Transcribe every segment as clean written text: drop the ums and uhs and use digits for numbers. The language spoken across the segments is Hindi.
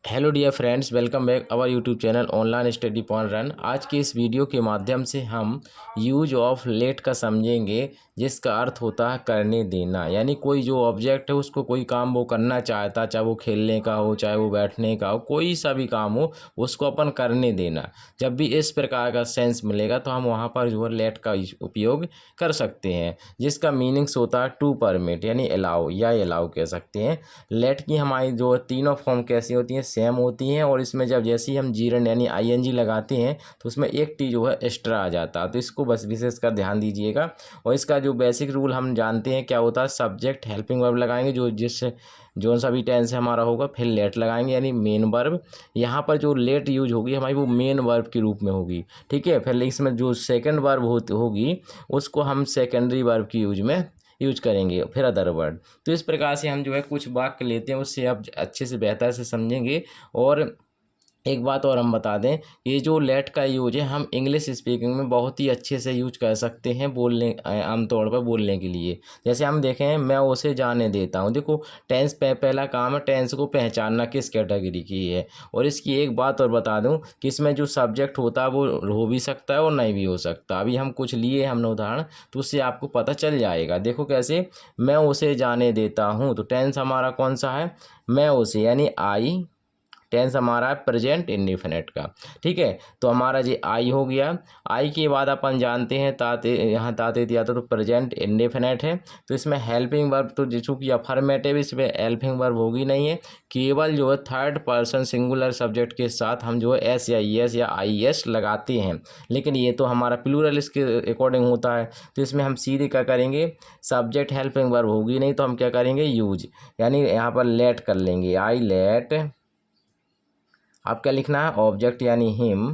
Hello dear friends, welcome back our YouTube channel online study point run. आज के इस वीडियो के माध्यम से हम यूज ऑफ लेट का समझेंगे, जिसका अर्थ होता है करने देना। यानी कोई जो ऑब्जेक्ट है उसको कोई काम वो करना चाहता, चाहे वो खेलने का हो, चाहे वो बैठने का हो, कोई सा भी काम हो उसको अपन करने देना। जब भी इस प्रकार का सेंस मिलेगा तो हम वहाँ पर जो है लेट का उपयोग कर सकते हैं, जिसका मीनिंग्स होता है टू परमिट यानी अलाउ या अलाउ कह सकते हैं। लेट की हमारी जो तीनों फॉर्म कैसी होती हैं, सेम होती हैं। और इसमें जब जैसे ही हम जीरन यानी आईएनजी लगाते हैं तो उसमें एक टी जो है एक्स्ट्रा आ जाता है, तो इसको बस विशेषकर ध्यान दीजिएगा। और इसका जो बेसिक रूल हम जानते हैं क्या होता है, सब्जेक्ट हेल्पिंग वर्ब लगाएंगे जो सा भी टेंस हमारा होगा, फिर लेट लगाएंगे यानी मेन वर्ब। यहाँ पर जो लेट यूज होगी हमारी वो मेन वर्ब के रूप में होगी, ठीक है। फिर इसमें जो सेकंड वर्ब होगी उसको हम सेकेंडरी वर्ब की यूज करेंगे, फिर अदर वर्ड। तो इस प्रकार से हम जो है कुछ वाक्य लेते हैं, उससे आप अच्छे से बेहतर से समझेंगे। और एक बात और हम बता दें, ये जो लेट का यूज है हम इंग्लिश स्पीकिंग में बहुत ही अच्छे से यूज कर सकते हैं बोलने, आमतौर पर बोलने के लिए। जैसे हम देखें, मैं उसे जाने देता हूँ। देखो टेंस पहला काम है टेंस को पहचानना किस कैटेगरी की है। और इसकी एक बात और बता दूं कि इसमें जो सब्जेक्ट होता है वो हो भी सकता है और नहीं भी हो सकता। अभी हम कुछ लिए हमने उदाहरण, तो उससे आपको पता चल जाएगा। देखो कैसे, मैं उसे जाने देता हूँ, तो टेंस हमारा कौन सा है, मैं उसे यानी आई। टेंस हमारा है प्रेजेंट इंडेफिनिट का, ठीक है। तो हमारा जी आई हो गया। आई के बाद अपन जानते हैं ताते, यहाँ ताते दिया था तो प्रेजेंट इंडेफिनिट है। तो इसमें हेल्पिंग वर्ब तो चूँकि अफर्मेटिव, इसमें हेल्पिंग वर्ब होगी नहीं है। केवल जो है थर्ड पर्सन सिंगुलर सब्जेक्ट के साथ हम जो है एस या ई एस या आई एस लगाते हैं, लेकिन ये तो हमारा प्लूरल इसके अकॉर्डिंग होता है। तो इसमें हम सीधे क्या करेंगे, सब्जेक्ट हेल्पिंग वर्ब होगी नहीं तो हम क्या करेंगे, यूज यानी यहाँ पर लेट कर लेंगे, आई लेट। अब क्या लिखना है, ऑब्जेक्ट यानी हिम,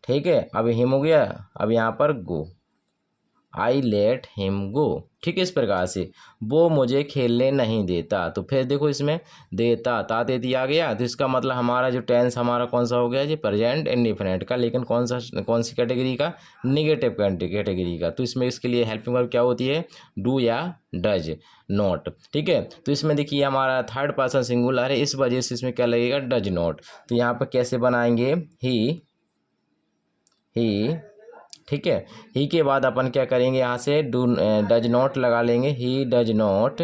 ठीक है। अब हिम हो गया, अब यहाँ पर गो, आई लेट हिम गो, ठीक है। इस प्रकार से वो मुझे खेलने नहीं देता। तो फिर देखो इसमें देता ताते दिया गया, तो इसका मतलब हमारा जो टेंस हमारा कौन सा हो गया जी, प्रेजेंट इंडेफिनिट का, लेकिन कौन सी कैटेगरी का, निगेटिव कैटेगरी का। तो इसमें इसके लिए हेल्पिंग वर्ब क्या होती है, डू या डज नॉट, ठीक है। तो इसमें देखिए हमारा थर्ड पर्सन सिंगुलर है, इस वजह से इसमें क्या लगेगा, डज नॉट। तो यहाँ पर कैसे बनाएंगे, ही, ठीक है। ही के बाद अपन क्या करेंगे, यहाँ से डज नॉट लगा लेंगे, ही डज नॉट।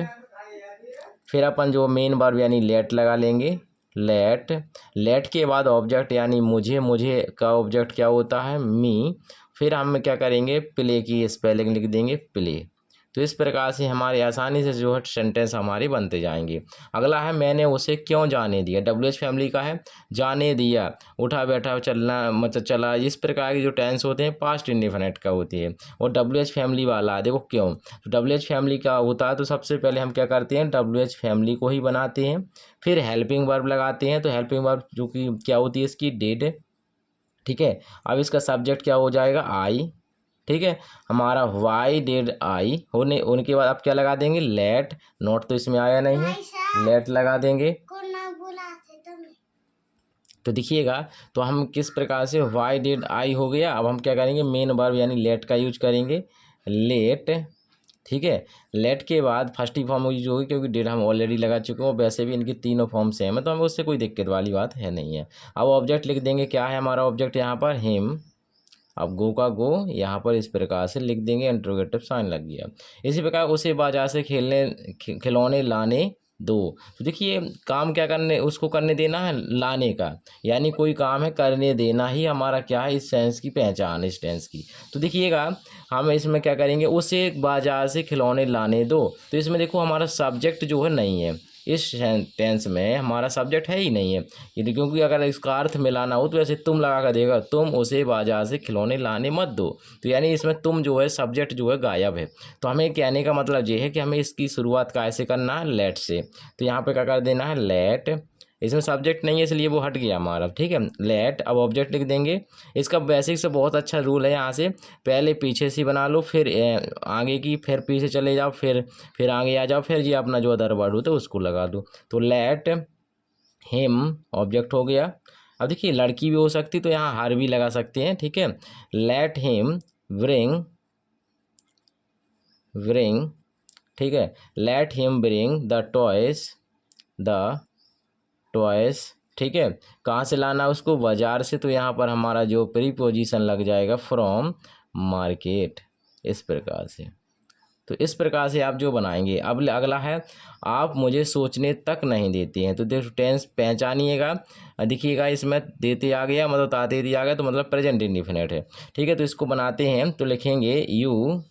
फिर अपन जो मेन वर्ब यानी लेट लगा लेंगे, लेट। लेट के बाद ऑब्जेक्ट यानी मुझे का ऑब्जेक्ट क्या होता है, मी। फिर हम क्या करेंगे, प्ले की स्पेलिंग लिख देंगे, प्ले। तो इस प्रकार से हमारे आसानी से जो है सेंटेंस हमारे बनते जाएंगे। अगला है, मैंने उसे क्यों जाने दिया, डब्ल्यू एच फैमिली का है, जाने दिया, उठा बैठा चलना मतलब चला। इस प्रकार के जो टेंस होते हैं पास्ट इंडेफिनिट का होती है। और डब्ल्यू एच फैमिली वाला देखो क्यों, तो डब्ल्यू एच फैमिली का होता है तो सबसे पहले हम क्या करते हैं, डब्ल्यू एच फैमिली को ही बनाते हैं, फिर हेल्पिंग वर्ब लगाते हैं। तो हेल्पिंग वर्ब जो कि क्या होती है इसकी, डिड, ठीक है। अब इसका सब्जेक्ट क्या हो जाएगा, आई, ठीक है। हमारा वाई डिड आई होने उनके बाद आप क्या लगा देंगे, लेट। नोट तो इसमें आया नहीं है, लेट लगा देंगे। तो देखिएगा, तो हम किस प्रकार से, वाई डिड आई हो गया। अब हम क्या करेंगे, मेन वर्ब यानी लेट का यूज करेंगे, लेट, ठीक है। लेट के बाद फर्स्ट ही फॉर्म यूज होगी क्योंकि डिड हम ऑलरेडी लगा चुके हैं, वैसे भी इनकी तीनों फॉर्म सेम है तो हमें उससे कोई दिक्कत वाली बात है नहीं है। अब ऑब्जेक्ट लिख देंगे, क्या है हमारा ऑब्जेक्ट यहाँ पर, हिम। अब गो का गो यहाँ पर इस प्रकार से लिख देंगे, इंट्रोगेटिव साइन लग गया। इसी प्रकार उसे बाजार से खिलौने लाने दो। तो देखिए काम क्या करने, उसको करने देना है, लाने का। यानी कोई काम है करने देना ही हमारा क्या है, इस सेंस की पहचान, इस टेंस की। तो देखिएगा हम इसमें क्या करेंगे, उसे बाजार से खिलौने लाने दो। तो इसमें देखो हमारा सब्जेक्ट जो है नहीं है, इस टेंस में हमारा सब्जेक्ट है ही नहीं है। यदि क्योंकि अगर इसका अर्थ मिलाना हो तो ऐसे तुम लगा कर देगा, तुम उसे बाजार से खिलौने लाने मत दो। तो यानी इसमें तुम जो है सब्जेक्ट जो है गायब है। तो हमें कहने का मतलब ये है कि हमें इसकी शुरुआत कैसे करना है, लेट से। तो यहाँ पे क्या कर देना है, लेट। इसमें सब्जेक्ट नहीं है इसलिए वो हट गया हमारा, ठीक है। लेट, अब ऑब्जेक्ट लिख देंगे। इसका बेसिक से बहुत अच्छा रूल है, यहाँ से पहले पीछे से बना लो, फिर आगे की, फिर पीछे चले जाओ, फिर आगे आ जाओ, फिर ये अपना जो अदर वर्ड होता है उसको लगा दो। तो लेट हिम ऑब्जेक्ट हो गया। अब देखिए लड़की भी हो सकती तो यहाँ हर भी लगा सकते हैं, ठीक है। लेट हिम ब्रिंग, ठीक है। Let him bring the toys, the twice, ठीक है। कहाँ से लाना है उसको, बाज़ार से, तो यहाँ पर हमारा जो प्रीपोजिशन लग जाएगा फ्रॉम मार्केट, इस प्रकार से। तो इस प्रकार से आप जो बनाएंगे। अब अगला है, आप मुझे सोचने तक नहीं देते हैं। तो देखो टेंस पहचानिएगा, देखिएगा इसमें देते आ गया मतलब ताते दिया गया, तो मतलब प्रेजेंट इंडिफिनिट है, ठीक है। तो इसको बनाते हैं, तो लिखेंगे यू,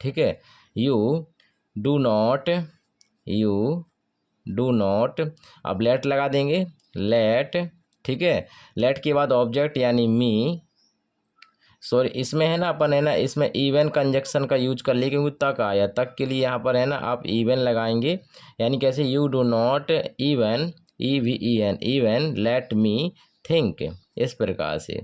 ठीक है, you do not, you do not, अब लेट लगा देंगे, लेट, ठीक है। लेट के बाद ऑब्जेक्ट यानी मी, सॉरी इसमें है ना अपन है ना इसमें इवन कंजक्शन का यूज कर लिए क्योंकि तक आया, तक के लिए यहाँ पर है ना आप इवन लगाएंगे, यानी कैसे, you do not even, EVEN, even let me think, इस प्रकार से,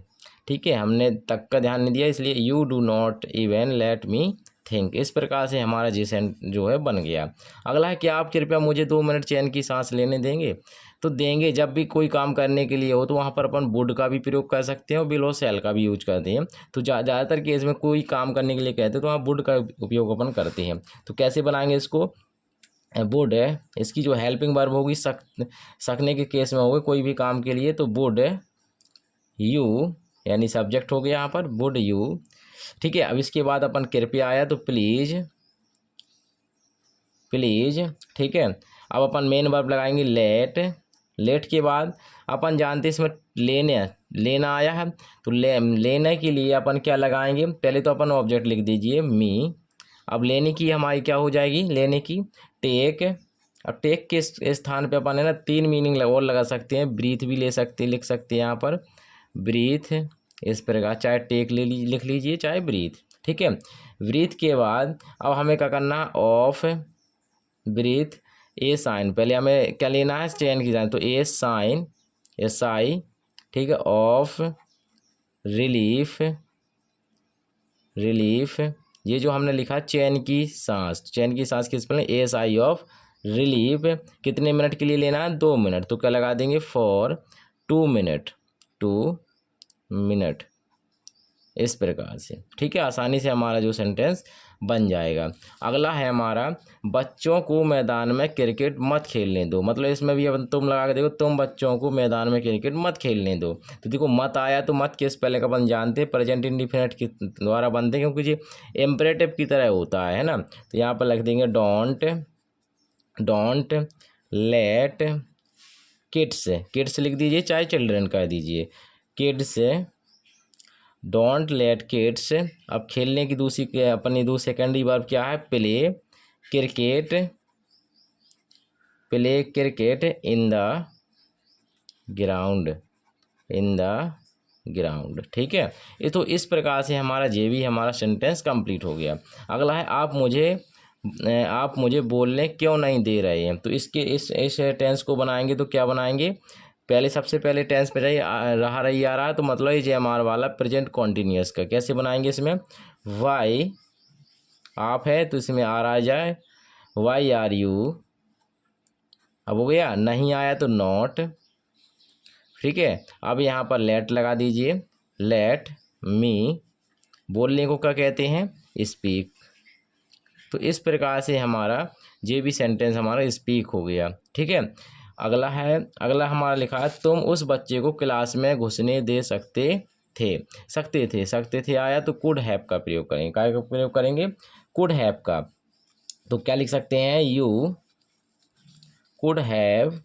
ठीक है। हमने तक का ध्यान नहीं दिया इसलिए you do not even let me think, इस प्रकार से हमारा जो है बन गया। अगला है, क्या आप कृपया मुझे 2 मिनट चैन की सांस लेने देंगे। तो देंगे, जब भी कोई काम करने के लिए हो तो वहाँ पर अपन वुड का भी प्रयोग कर सकते हैं और बिलो सेल का भी यूज करते हैं। तो ज़्यादातर केस में कोई काम करने के लिए कहते हैं तो वहाँ वुड का उपयोग अपन करते हैं। तो कैसे बनाएंगे इसको, वुड है, इसकी जो हेल्पिंग वर्ब होगी सकने के केस में होगी कोई भी काम के लिए, तो वुड यू यानी सब्जेक्ट हो गया यहाँ पर, वुड यू, ठीक है। अब इसके बाद अपन कृपया आया तो प्लीज़, प्लीज़, ठीक है। अब अपन मेन वर्ब लगाएंगे लेट, लेट के बाद अपन जानते हैं इसमें लेना आया है, तो लेने के लिए अपन क्या लगाएंगे, पहले तो अपन ऑब्जेक्ट लिख दीजिए मी। अब लेने की हमारी क्या हो जाएगी, लेने की टेक। अब टेक के स्थान पे अपन है ना 3 मीनिंग और लगा सकते हैं, ब्रीथ भी लिख सकते हैं यहाँ पर, ब्रीथ, इस प्रकार, चाहे टेक लिख लीजिए चाहे ब्रीथ, ठीक है। ब्रीथ के बाद अब हमें क्या करना है, ऑफ ब्रीथ, ए साइन, पहले हमें क्या लेना है, चैन की साइन, तो ए साइन, SI, ठीक है, ऑफ रिलीफ, रिलीफ, ये जो हमने लिखा चैन की सांस, चैन की सांस किस पर, SI ऑफ रिलीफ, कितने मिनट के लिए लेना है, 2 मिनट, तो क्या लगा देंगे, फॉर 2 मिनट, 2 मिनट, इस प्रकार से, ठीक है। आसानी से हमारा जो सेंटेंस बन जाएगा। अगला है हमारा, बच्चों को मैदान में क्रिकेट मत खेलने दो, मतलब इसमें भी अपन तुम लगा के देखो, तुम बच्चों को मैदान में क्रिकेट मत खेलने दो। तो देखो मत आया, तो मत के स्पेलिंग का अपन जानते हैं प्रेजेंट इंडिफिनिट के द्वारा बनते हैं, क्योंकि ये इम्परेटिव की तरह होता है ना। तो यहाँ पर लिख देंगे don't, don't let kids, kids लिख दीजिए चाहे चिल्ड्रन कर दीजिए, किड्स, डोंट लेट किड्स। अब खेलने की दूसरी अपनी सेकेंडरी वर्ब क्या है, play cricket, play cricket in the ground, in the ground, ठीक है। ये तो इस प्रकार से हमारा हमारा सेंटेंस कंप्लीट हो गया। अगला है, आप मुझे बोलने क्यों नहीं दे रहे हैं। तो इसके इस टेंस को बनाएंगे तो क्या बनाएंगे, पहले सबसे पहले टेंस पे रही आ रहा है, तो मतलब ये JMR वाला प्रेजेंट कॉन्टिन्यूस का कैसे बनाएंगे, इसमें वाई आप है तो इसमें आर आ जाए, वाई आर यू, अब हो गया, नहीं आया तो नॉट, ठीक है। अब यहाँ पर लेट लगा दीजिए, लेट मी, बोलने को क्या कहते हैं, स्पीक। तो इस प्रकार से हमारा ये भी सेंटेंस हमारा स्पीक हो गया, ठीक है। अगला हमारा लिखा है, तुम उस बच्चे को क्लास में घुसने दे सकते थे आया तो कुड हैव का प्रयोग करेंगे, क्या का प्रयोग करेंगे, कुड हैव का। तो क्या लिख सकते हैं, you could have,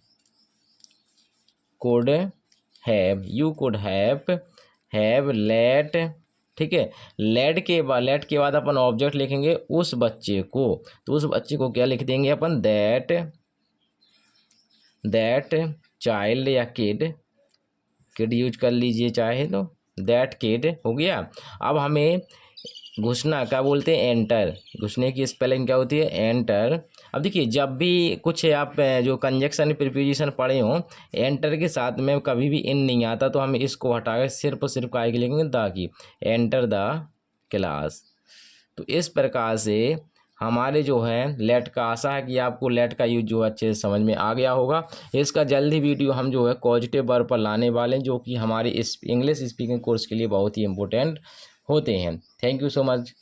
you could have let, ठीक है। लेट के बाद अपन ऑब्जेक्ट लिखेंगे उस बच्चे को, तो उस बच्चे को क्या लिख देंगे अपन, दैट चाइल्ड या किड यूज कर लीजिए चाहे तो, दैट किड हो गया। अब हमें घुसना क्या बोलते हैं, एंटर, घुसने की स्पेलिंग क्या होती है, एंटर। अब देखिए जब भी कुछ आप जो कंजक्शन प्रीपोजिशन पढ़े हों, एंटर के साथ में कभी भी इन नहीं आता, तो हम इसको हटा कर सिर्फ और सिर्फ काय के लिखेंगे, the key, enter the class. तो इस प्रकार से हमारे जो है लेट का, आशा है कि आपको लेट का यूज जो अच्छे से समझ में आ गया होगा। इसका जल्द ही वीडियो हम जो है पॉजिटिव वर्ब पर लाने वाले हैं, जो कि हमारे इस इंग्लिश स्पीकिंग कोर्स के लिए बहुत ही इम्पोर्टेंट होते हैं। Thank you so much.